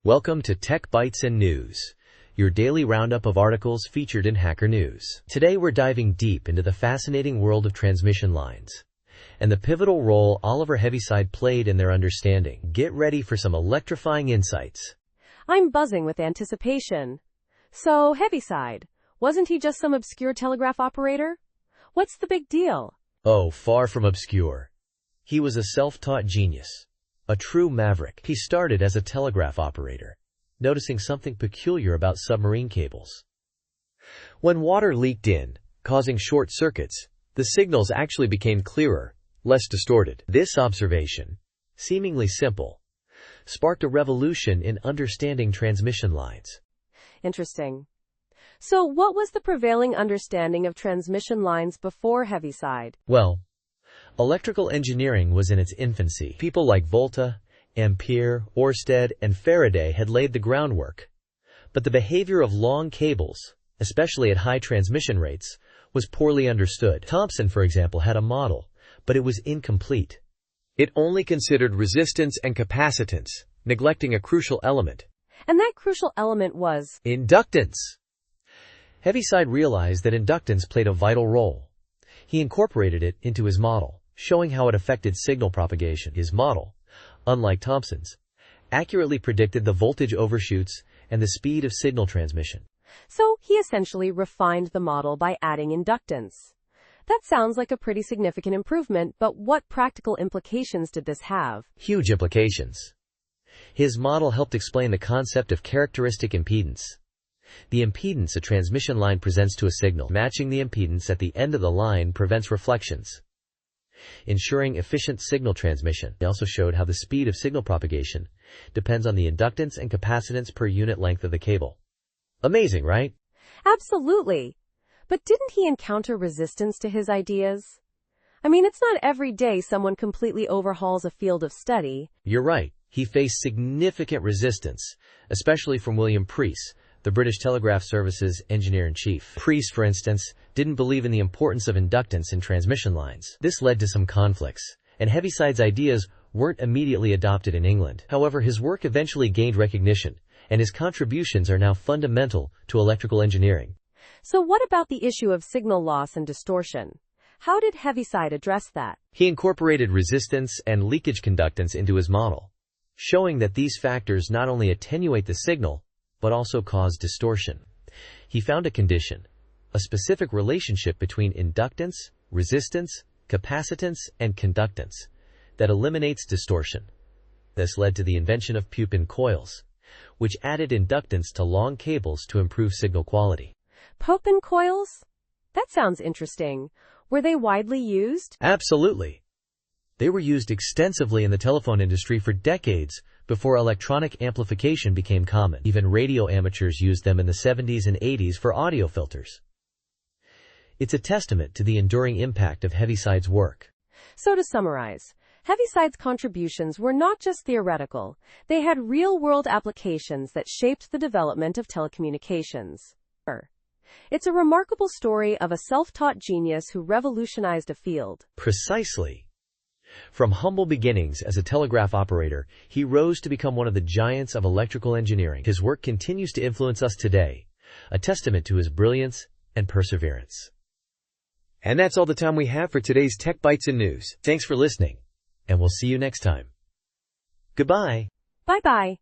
Welcome to Tech Bytes and News, your daily roundup of articles featured in Hacker News. Today we're diving deep into the fascinating world of transmission lines and the pivotal role Oliver Heaviside played in their understanding. Get ready for some electrifying insights. I'm buzzing with anticipation. So, Heaviside, wasn't he just some obscure telegraph operator? What's the big deal? Oh, far from obscure. He was a self-taught genius. A true maverick. He started as a telegraph operator, noticing something peculiar about submarine cables. When water leaked in, causing short circuits, the signals actually became clearer, less distorted. This observation, seemingly simple, sparked a revolution in understanding transmission lines. Interesting. So, what was the prevailing understanding of transmission lines before Heaviside? Well, electrical engineering was in its infancy. People like Volta, Ampere, Oersted, and Faraday had laid the groundwork. But the behavior of long cables, especially at high transmission rates, was poorly understood. Thomson, for example, had a model, but it was incomplete. It only considered resistance and capacitance, neglecting a crucial element. And that crucial element was inductance. Heaviside realized that inductance played a vital role. He incorporated it into his model, showing how it affected signal propagation. His model, unlike Thomson's, accurately predicted the voltage overshoots and the speed of signal transmission. So he essentially refined the model by adding inductance. That sounds like a pretty significant improvement, but what practical implications did this have? Huge implications. His model helped explain the concept of characteristic impedance. The impedance a transmission line presents to a signal. Matching the impedance at the end of the line prevents reflections, ensuring efficient signal transmission. He also showed how the speed of signal propagation depends on the inductance and capacitance per unit length of the cable. Amazing, right? Absolutely. But didn't he encounter resistance to his ideas? I mean, it's not every day someone completely overhauls a field of study. You're right. He faced significant resistance, especially from William Preece, the British Telegraph Service's engineer-in-chief. Preece, for instance, didn't believe in the importance of inductance in transmission lines. This led to some conflicts, and Heaviside's ideas weren't immediately adopted in England. However, his work eventually gained recognition, and his contributions are now fundamental to electrical engineering. So what about the issue of signal loss and distortion? How did Heaviside address that? He incorporated resistance and leakage conductance into his model, showing that these factors not only attenuate the signal, but also cause distortion. He found a condition, a specific relationship between inductance, resistance, capacitance, and conductance that eliminates distortion. This led to the invention of Pupin coils, which added inductance to long cables to improve signal quality. Pupin coils? That sounds interesting. Were they widely used? Absolutely. They were used extensively in the telephone industry for decades before electronic amplification became common. Even radio amateurs used them in the 70s and 80s for audio filters. It's a testament to the enduring impact of Heaviside's work. So to summarize, Heaviside's contributions were not just theoretical. They had real-world applications that shaped the development of telecommunications. It's a remarkable story of a self-taught genius who revolutionized a field. Precisely. From humble beginnings as a telegraph operator, he rose to become one of the giants of electrical engineering. His work continues to influence us today, a testament to his brilliance and perseverance. And that's all the time we have for today's Tech Bytes and News. Thanks for listening, and we'll see you next time. Goodbye. Bye-bye.